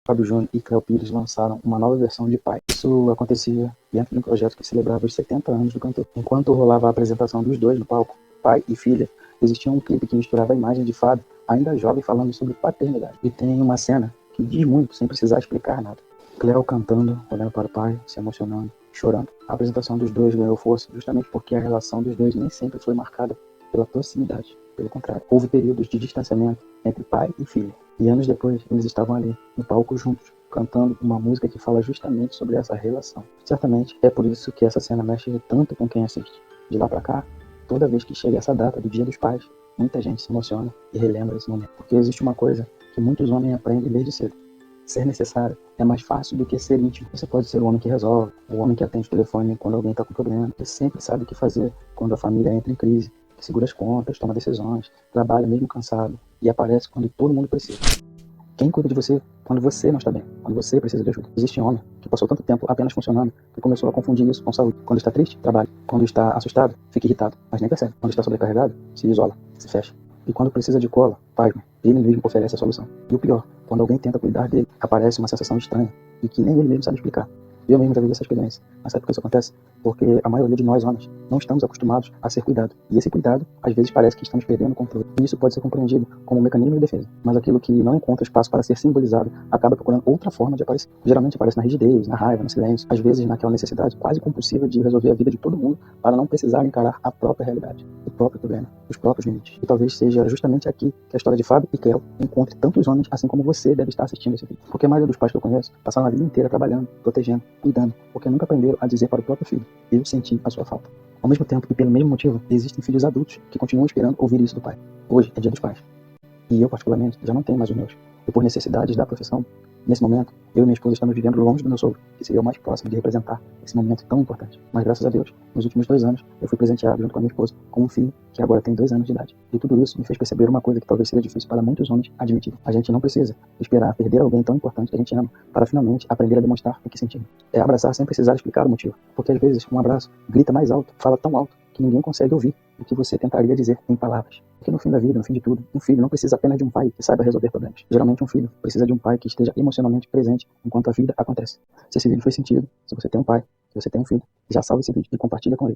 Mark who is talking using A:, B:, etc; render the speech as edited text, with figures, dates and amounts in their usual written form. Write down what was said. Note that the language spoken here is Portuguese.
A: Fábio Júnior e Cléo Pires lançaram uma nova versão de Pai. Isso acontecia dentro de um projeto que celebrava os 70 anos do cantor. Enquanto rolava a apresentação dos dois no palco, pai e filha, existia um clipe que misturava a imagem de Fábio, ainda jovem, falando sobre paternidade. E tem uma cena que diz muito, sem precisar explicar nada. Cléo cantando, olhando para o pai, se emocionando, chorando. A apresentação dos dois ganhou força justamente porque a relação dos dois nem sempre foi marcada pela proximidade. Pelo contrário, houve períodos de distanciamento entre pai e filha. E anos depois, eles estavam ali, no palco juntos, cantando uma música que fala justamente sobre essa relação. Certamente é por isso que essa cena mexe tanto com quem assiste. De lá pra cá, toda vez que chega essa data do Dia dos Pais, muita gente se emociona e relembra esse momento. Porque existe uma coisa que muitos homens aprendem desde cedo. Ser necessário é mais fácil do que ser íntimo. Você pode ser o homem que resolve, o homem que atende o telefone quando alguém está com problema, que sempre sabe o que fazer quando a família entra em crise, que segura as contas, toma decisões, trabalha mesmo cansado e aparece quando todo mundo precisa. Quem cuida de você quando você não está bem, quando você precisa de ajuda? Existe homem que passou tanto tempo apenas funcionando que começou a confundir isso com saúde. Quando está triste, trabalha. Quando está assustado, fica irritado, mas nem percebe. Quando está sobrecarregado, se isola, se fecha. E quando precisa de cola, pasma, ele mesmo oferece a solução. E o pior, quando alguém tenta cuidar dele, aparece uma sensação estranha e que nem ele mesmo sabe explicar. Eu mesmo já vivi essa experiência. Mas sabe por que isso acontece? Porque a maioria de nós, homens, não estamos acostumados a ser cuidados. E esse cuidado, às vezes, parece que estamos perdendo o controle. E isso pode ser compreendido como um mecanismo de defesa. Mas aquilo que não encontra espaço para ser simbolizado acaba procurando outra forma de aparecer. Geralmente aparece na rigidez, na raiva, no silêncio. Às vezes naquela necessidade quase compulsiva de resolver a vida de todo mundo para não precisar encarar a própria realidade, o próprio problema, os próprios limites. E talvez seja justamente aqui que a história de Fábio e Cléo encontre tantos homens assim como você deve estar assistindo esse vídeo. Porque a maioria dos pais que eu conheço passaram a vida inteira trabalhando, protegendo, cuidando, porque nunca aprenderam a dizer para o próprio filho: eu senti a sua falta. Ao mesmo tempo e pelo mesmo motivo, existem filhos adultos que continuam esperando ouvir isso do pai. Hoje é Dia dos Pais. E eu, particularmente, já não tenho mais os meus. E por necessidades da profissão, nesse momento, eu e minha esposa estamos vivendo longe do meu sogro, que seria o mais próximo de representar esse momento tão importante. Mas graças a Deus, nos últimos 2 anos, eu fui presenteado junto com a minha esposa com um filho que agora tem 2 anos de idade. E tudo isso me fez perceber uma coisa que talvez seja difícil para muitos homens admitir. A gente não precisa esperar perder alguém tão importante que a gente ama para finalmente aprender a demonstrar o que sentimos. É abraçar sem precisar explicar o motivo. Porque às vezes um abraço grita mais alto, fala tão alto, que ninguém consegue ouvir o que você tentaria dizer em palavras. Porque no fim da vida, no fim de tudo, um filho não precisa apenas de um pai que saiba resolver problemas. Geralmente um filho precisa de um pai que esteja emocionalmente presente enquanto a vida acontece. Se esse vídeo fez sentido, se você tem um pai, se você tem um filho, já salve esse vídeo e compartilha com ele.